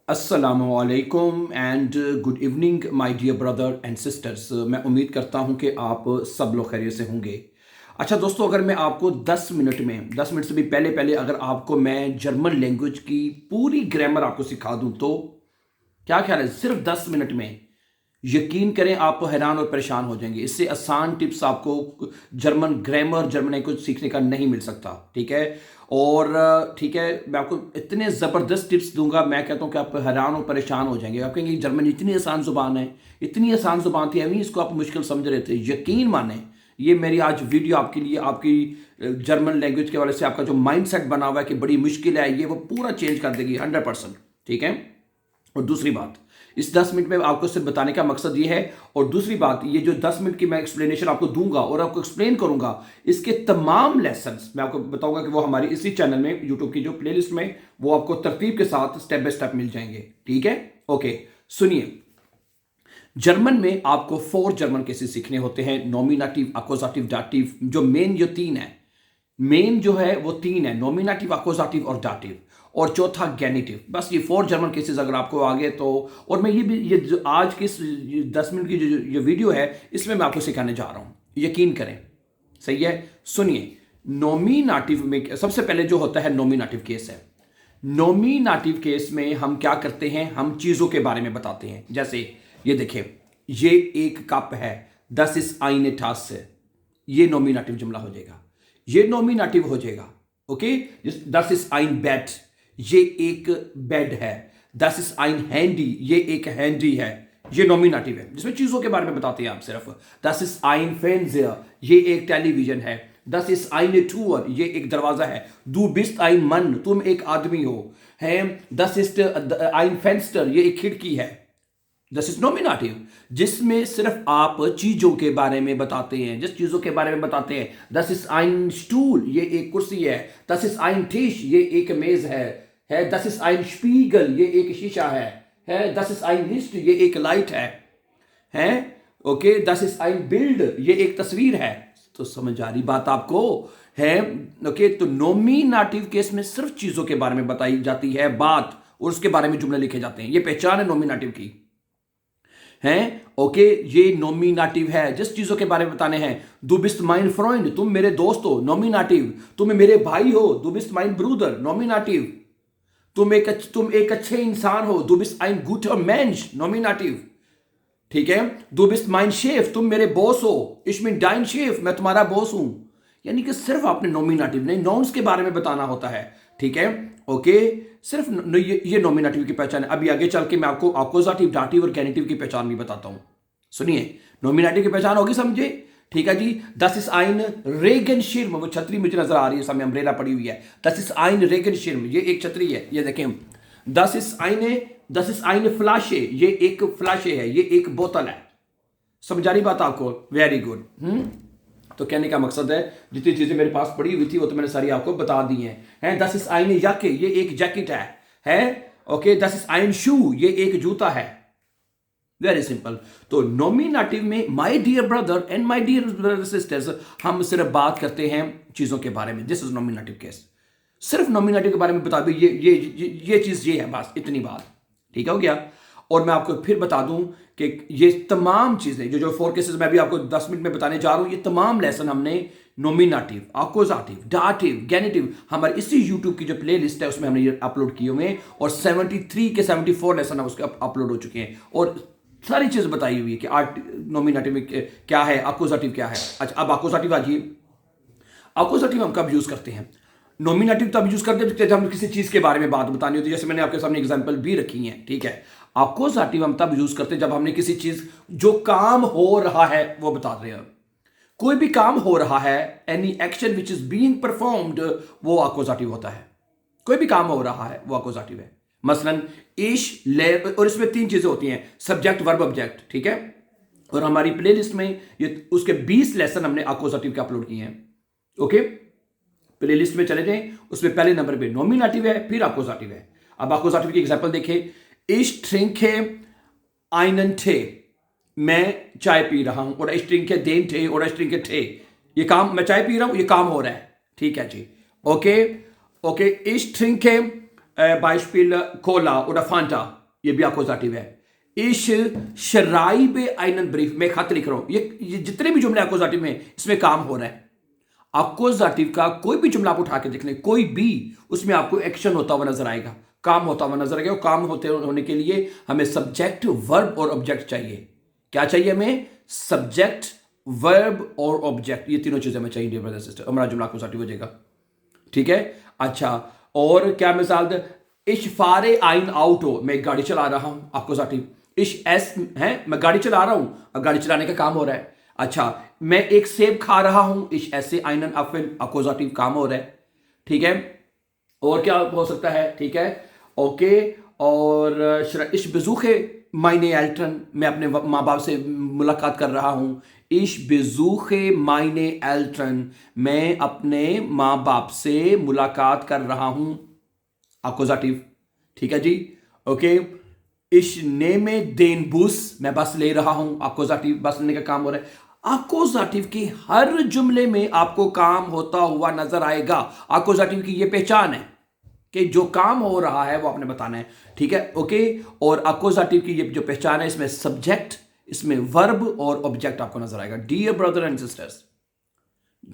असलकुम and good evening my dear brother and sisters. मैं उम्मीद करता हूं कि आप सब लोग खैरियत से होंगे। अच्छा दोस्तों, अगर मैं आपको 10 मिनट से भी पहले पहले अगर आपको मैं जर्मन लैंग्वेज की पूरी ग्रामर आपको सिखा दूं तो क्या ख्याल है? सिर्फ 10 मिनट में यकीन करें आप हैरान और परेशान हो जाएंगे। इससे आसान टिप्स आपको जर्मन ग्रामर जर्मन लैंग्वेज सीखने का नहीं मिल सकता। ठीक है? और ठीक है, मैं आपको इतने ज़बरदस्त टिप्स दूंगा, मैं कहता हूं कि आप हैरान और परेशान हो जाएंगे। आप कहेंगे जर्मन इतनी आसान ज़ुबान है, इतनी आसान ज़ुबान थी, अभी इसको आप मुश्किल समझ रहे थे। यकीन माने, ये मेरी आज वीडियो आपके लिए आपकी जर्मन लैंग्वेज के वाले से आपका जो माइंडसेट बना हुआ है कि बड़ी मुश्किल है, ये वो पूरा चेंज कर देगी 100%। ठीक है? और दूसरी बात, इस 10 मिनट में आपको सिर्फ बताने का मकसद ये है। और दूसरी बात, ये जो 10 मिनट की मैं एक्सप्लेनेशन आपको दूंगा और आपको एक्सप्लेन करूंगा, इसके तमाम लेसन्स मैं आपको बताऊंगा कि वो हमारी इसी चैनल में, यूट्यूब की जो प्लेलिस्ट में, वो आपको तरतीब के साथ स्टेप बाय स्टेप मिल जाएंगे। ठीक है? ओके, सुनिए। जर्मन में आपको 4 जर्मन केसेस सीखने होते हैं: नॉमिनेटिव, अक्यूजेटिव, डाटिव। जो मेन जो 3 है, मेन जो है वो 3 है: नॉमिनेटिव, अक्यूजेटिव और डाटिव। और चौथा गेनिटिव। बस ये 4 जर्मन केसेस अगर आपको आ गए तो। और मैं ये जो आज की 10 मिनट की जो ये वीडियो है, इसमें मैं आपको सिखाने जा रहा हूं, यकीन करें। सही है? सुनिए। नॉमिनेटिव में सबसे पहले जो होता है नॉमिनेटिव केस है। नॉमिनेटिव केस में हम क्या करते हैं? हम चीजों के बारे में बताते हैं। जैसे ये देखिए, ये एक कप है, दस इस आईने ठास से, ये नॉमिनेटिव जुमला हो जाएगा, ये नॉमिनेटिव हो जाएगा। ओके? दस इस आइन बेड, ये एक बेड है। दस इस आइन हैंडी, ये एक हैंडी है, ये नॉमिनेटिव है जिसमें चीजों के बारे में बताते हैं आप सिर्फ। दस इस आइन फेंजियर, ये एक टेलीविजन है। दस इस आइन टूर, ये एक दरवाजा है। दू बिस्ट आइन मन, तुम एक आदमी हो। है दस इस आइन फेंस्टर, ये एक खिड़की है। दिस इज नॉमिनेटिव, जिसमें सिर्फ आप चीजों के बारे में बताते हैं, जिस चीजों के बारे में बताते हैं। दस इज आइन स्टूल, ये एक कुर्सी है। दस इज आइन टिश, ये एक मेज है। दस इज आइन स्पीगल, ये एक शीशा है। दस इज आइन लिस्ट, ये एक लाइट है। ओके? दस इज आइन बिल्ड, ये एक तस्वीर है। तो समझ आ रही बात आपको? है? ओके? तो नॉमिनेटिव केस में सिर्फ चीजों के बारे में बताई जाती है बात, और उसके बारे में जुमले लिखे जाते हैं। ये पहचान है नॉमिनेटिव की। हैं? ओके? ये नॉमिनेटिव है, जिस चीजों के बारे में बताने हैं। दू बिस्ट माइन फ्रेंड, तुम मेरे दोस्त हो, नॉमिनेटिव। तुम मेरे भाई हो, दू बिस्ट माइन ब्रूदर, नॉमिनेटिव। तुम एक अच्छे इंसान हो, दू बिस्ट आइन गुटर मेंश, नॉमिनेटिव। ठीक है? दू बिस्ट माइन शेफ, तुम मेरे बॉस हो, इश मीन डाइन शेफ, मैं तुम्हारा बॉस हूं। यानी कि सिर्फ आपने नॉमिनेटिव नहीं, नाउन्स के बारे में बताना होता है। ठीक है? ओके? सिर्फ ये नॉमिनेटिव की पहचान है। अभी आगे चल के मैं आपको अक्यूजेटिव, डाटिव और गेनिटिव की पहचान भी बताता हूं। सुनिए, नॉमिनेटिव की पहचान होगी, समझे? ठीक है जी। दस इस आइन रेगन शिर्म, वो छतरी मुझे नजर आ रही है सामने, अम्ब्रेला पड़ी हुई है। दस इस आइन रेगन शिर्म, ये एक छतरी है, ये देखें। दस इस आइन फ्लाशे, ये एक फ्लाशे है, ये एक बोतल है। समझ आ रही बात आपको? Very good. तो कहने का मकसद है, जितनी चीजें मेरे पास पड़ी हुई थी वो तो मैंने सारी आपको बता दी हैं। दस इस आइन याके, ये एक जैकेट है। ओके? दस इस आइन शू, ये एक जूता है। Very simple. तो नॉमिनेटिव में my dear brother and my dear sisters, हम सिर्फ बात करते हैं चीजों के बारे में। This is nominative case. सिर्फ नॉमिनेटिव के बारे में बता दूं, ये चीज ये है, बस इतनी बात। ठीक हो गया? और मैं आपको फिर बता दूं कि ये तमाम चीजें जो 4 केसेस मैं भी आपको 10 मिनट में बताने जा रहा हूं, ये तमाम लेसन हमने नॉमिनेटिव, अक्यूजेटिव, डाटिव, गेनिटिव, हमारे इसी यूट्यूब की जो प्ले लिस्ट है उसमें हमने ये अपलोड किए हुए हैं। और 73 के 74 लेसन उसके अपलोड हो चुके हैं, और सारी चीज बताई हुई है कि नॉमिनेटिव में क्या है, अक्यूजेटिव क्या है। अच्छा, अब अक्यूजेटिव आ जाइए। अक्यूजेटिव हम कब यूज करते हैं? नॉमिनेटिव तब यूज करते हैं जब हम किसी चीज के बारे में बात बतानी होती है, जैसे मैंने आपके सामने एग्जांपल भी रखी है। ठीक है? अक्यूजेटिव हम तब यूज करते हैं जब हमने किसी चीज जो काम हो रहा है वो बता रहे हैं। कोई भी काम हो रहा है, any action which is being performed, वो अक्यूजेटिव होता है। कोई भी काम हो रहा है वो अक्यूजेटिव है। मसलन इश, ले, और इसमें 3 चीजें होती हैं: सब्जेक्ट, वर्ब, ऑब्जेक्ट। ठीक है? और हमारी प्लेलिस्ट में ये उसके 20 लेसन हमने अक्यूजेटिव के अपलोड किए हैं। ओके? प्लेलिस्ट में चले जाएं, उसमें पहले नंबर पे नॉमिनेटिव है, फिर अक्यूजेटिव है। अब अक्यूजेटिव की एग्जांपल देखें। इश ट्रिंके आइनन थे, मैं चाय पी रहा हूं। और इश ट्रिंके देन थे, और इश ट्रिंके थे, ये काम, मैं चाय पी रहा हूं, ये काम हो रहा है। ठीक है जी? ओके? ओके? इश ट्रिंके Beispiel Cola oder Fanta, ये भी अकोजाटिव है। इश शराइब आइनन ब्रीफ, मैं खत लिख रहा हूं, ये जितने भी जुमले अकोजाटिव में इसमें काम हो रहा है। अकोजाटिव का कोई भी जुमला आप उठा के देख लें, कोई भी, उसमें आपको एक्शन होता हुआ नजर आएगा, काम होता हुआ नजर आएगा। और काम होने के लिए हमें सब्जेक्ट, वर्ब और ऑब्जेक्ट चाहिए। क्या चाहिए हमें? सब्जेक्ट, वर्ब और ऑब्जेक्ट, ये तीनों चीजें हमें चाहिए डियर ब्रदर सिस्टर, हमारा जुमला अकोजाटिव हो जाएगा। ठीक है, अच्छा, और क्या मिसाल दे? इश फारे आइन आउट हो, मैं गाड़ी चला रहा हूं, अकोजाटिव। इश एस है, मैं गाड़ी चला रहा हूं, अब गाड़ी चलाने का काम हो रहा है। अच्छा, मैं एक सेब खा रहा हूं, इश ऐसे आइनन अफिल, अकोजाटिव, काम हो रहा है। ठीक है, और क्या हो सकता है? ठीक है, ओके, और इश बेजूखे मायने एल्टन, मैं अपने माँ बाप से मुलाकात कर रहा हूं। इश बेजूखे मायने एल्टन, मैं अपने माँ बाप से मुलाकात कर रहा हूं, अकोजाटिव। ठीक है जी, ओके। इश ने में देन बूस, मैं बस ले रहा हूं, अकोजाटिव, बस लेने का काम हो रहा है। अकोजाटिव के हर जुमले में आपको काम होता हुआ नजर आएगा। अकोजाटिव की ये पहचान है कि जो काम हो रहा है वो आपने बताना है। ठीक है, ओके। और अकोजाटिव की ये जो पहचान है, इसमें सब्जेक्ट, इसमें वर्ब और ऑब्जेक्ट आपको नजर आएगा डियर ब्रदर एंड सिस्टर्स।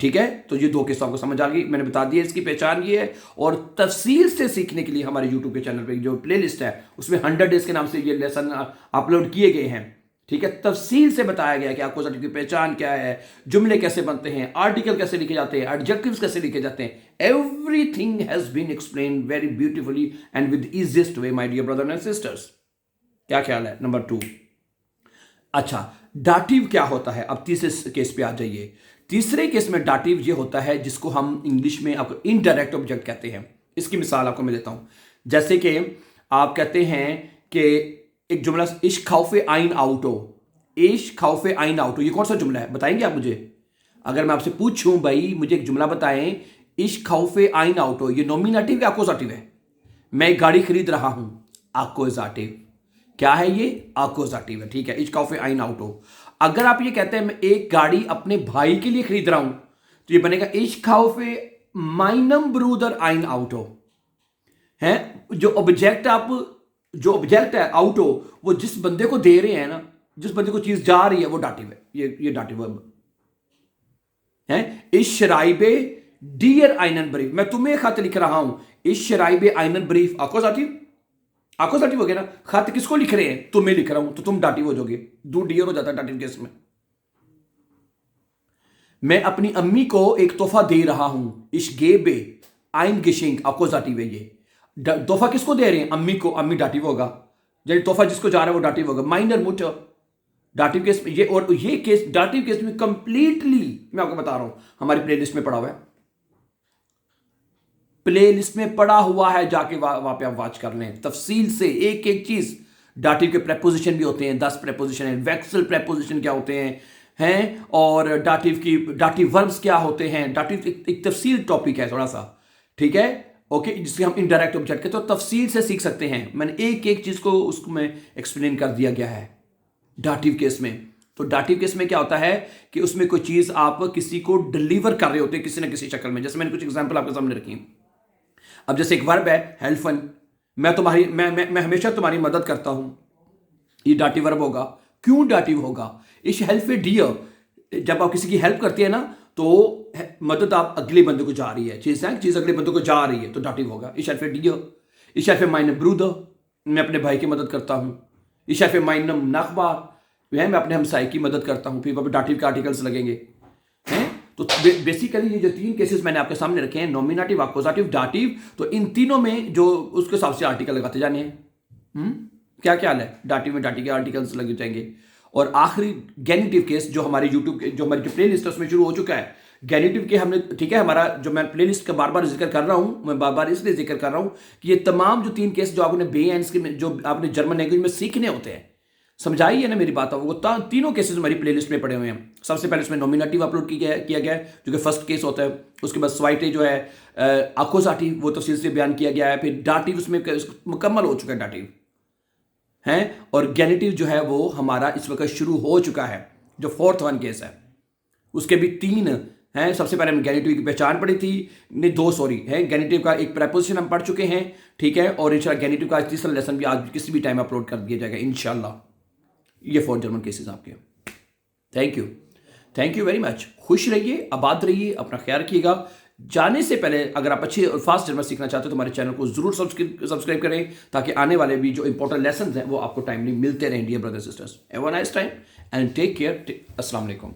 ठीक है, तो ये दो किस्सों आपको समझ आ गई, मैंने बता दिया इसकी पहचान ये है। और तफसील से सीखने के लिए हमारे यूट्यूब के चैनल पे जो प्लेलिस्ट है उसमें 100 डेज के नाम से ये लेसन अपलोड किए गए हैं। ठीक है, तफसील से बताया गया कि अकोजाटिव की पहचान क्या है, जुमले कैसे बनते हैं, आर्टिकल कैसे लिखे जाते हैं, एडजेक्टिव्स कैसे लिखे जाते हैं। Everything has been explain very beautifully and with easiest way my dear brother and sisters. क्या ख्याल है? नंबर 2। अच्छा, डाटिव क्या होता है? अब तीसरे केस पे आ जाइए। तीसरे केस में डाटिव ये होता है जिसको हम इंग्लिश में आपको इनडायरेक्ट ऑब्जेक्ट कहते हैं। इसकी मिसाल आपको मैं देता हूं। जैसे कि आप कहते हैं कि एक जुमला इश खौफे आइन आउटो, इश खौफे आइन आउटो, ये कौन सा जुमला है? बताएंगे आप मुझे? अगर मैं आपसे पूछूं भाई मुझे एक जुमला बताएं, इश खौफे आइन आउटो, ये नॉमिनेटिव या अकोजाटिव है? मैं गाड़ी खरीद रहा हूं, अकोजाटिव। क्या है ये? अकोजाटिव है। ठीक है, इश खौफे आइन आउटो। अगर आप ये कहते हैं मैं एक गाड़ी अपने भाई के लिए खरीद रहा हूं, तो ये बनेगा इश खौफे माइनम ब्रूदर आइन आउटो। है जो ऑब्जेक्ट है आउटो, वो जिस बंदे को दे रहे हैं ना, जिस बंदे को चीज जा रही है वो डाटिव है। ये डाटिव है। इश शराइबे डियर आइनन ब्रीफ, मैं तुम्हें खत लिख रहा हूं, इश शराइबे आइनन ब्रीफ, अकोजाटिव। अकोजाटिव हो गया ना। खत किसको लिख रहे हैं? तुम्हें लिख रहा हूं, तो तुम डाटिव हो जाओगे, दो डियर हो जाता है डाटिव केस में। मैं अपनी अम्मी को एक तोहफा दे रहा हूं, इश गेबे आइन गिशिंग, अकोजाटिव है ये। तोहफा किसको दे रहे हैं? अम्मी को, अम्मी डाटिव होगा। जब तोहफा जिसको जा रहा है वो डाटिव होगा। माइनर मुटर डाटिव केस में ये, और ये केस डाटिव केस में कंप्लीटली मैं आपको बता रहा हूं, हमारी प्लेलिस्ट में पड़ा हुआ है, प्लेलिस्ट में पड़ा हुआ है, जाके वहां पे आप वॉच कर लें तफसील से एक एक चीज। डाटिव के प्रेपोजिशन भी होते हैं, 10 प्रेपोजिशन है। वेक्सल प्रेपोजिशन क्या होते हैं, और डाटिव वर्ब्स क्या होते हैं। डाटिव एक तफसील टॉपिक है थोड़ा सा। ठीक है, ओके, जिसके हम इनडायरेक्ट ऑब्जेक्ट के तो तफसील से सीख सकते हैं। मैंने एक एक चीज को उसको में एक्सप्लेन कर दिया गया है डाटिव केस में। तो डाटिव केस में क्या होता है कि उसमें कोई चीज आप किसी को डिलीवर कर रहे होते हैं किसी ना किसी शक्ल में। जैसे मैंने कुछ एग्जांपल आपके सामने रखी। अब जैसे एक वर्ब है हेल्पन, मैं हमेशा तुम्हारी मदद करता हूं, ये डाटिव वर्ब होगा। क्यों डाटिव होगा? इस हेल्प डियर, जब आप किसी की हेल्प करते हैं ना, तो मदद आप अगले बंदे को जा रही है, चीज अगले बंदे को जा रही है, तो डाटिव होगा। इस हेल्प डियर, इस हेल्प माइन ब्रूदर, मैं अपने भाई की मदद करता हूं। इस हेल्प माइन नखबार, मैं अपने हमसाई की मदद करता हूं। फिर वहां पर डाटिव के आर्टिकल्स लगेंगे हैं। तो बेसिकली ये जो 3 केसेस मैंने आपके सामने रखे हैं, नॉमिनेटिव, अकोजाटिव, डाटिव, तो इन तीनों में जो उसके हिसाब से आर्टिकल लगाते जाने हैं। क्या ख्याल है? डाटिव में डाटिव के आर्टिकल्स लगे जाएंगे। और आखिरी गेनिटिव केस जो हमारे यूट्यूब के जो हमारी जो प्ले लिस्ट है उसमें शुरू हो चुका है। गेनिटिव के हमने, ठीक है, हमारा जो मैं प्ले लिस्ट का बार बार जिक्र कर रहा हूं, मैं बार बार इसलिए जिक्र कर रहा हूं कि ये तमाम जो 3 केस जो आपने बेएंस के जो आपने जर्मन लैंग्वेज में सीखने होते हैं, समझाइए ना मेरी बात। वो तीनों केसेस हमारी प्लेलिस्ट में पड़े हुए हैं। सबसे पहले इसमें नॉमिनेटिव अपलोड किया गया है जो कि फर्स्ट केस होता है। उसके बाद स्वाइटे जो है अकोजाटिव, वो तफसील से बयान किया गया है। फिर डाटिव उसमें मुकम्मल हो चुका है, डाटिव है। और गेनिटिव जो है वो हमारा इस वक्त शुरू हो चुका है, जो 4th 1 केस है। उसके भी 3 हैं। सबसे पहले हमने गेनिटिव की पहचान पढ़ी थी, नहीं दो सॉरी है, गेनिटिव का एक प्रेपोजिशन हम पढ़ चुके हैं, ठीक है। और इंशाल्लाह गेनिटिव का तीसरा लेसन भी आज किसी भी टाइम अपलोड कर दिया जाएगा इंशाल्लाह। ये 4 जर्मन केसेस आपके। Thank you very much. खुश रहिए, आबाद रहिए, अपना ख्याल रखिएगा। जाने से पहले अगर आप अच्छे और फास्ट जर्मन सीखना चाहते हो तो हमारे चैनल को जरूर सब्सक्राइब करें, ताकि आने वाले भी जो इंपॉर्टेंट लेसन हैं वो आपको टाइमली मिलते रहें। Dear brother sisters, have a nice time and take care. अस्सलाम वालेकुम।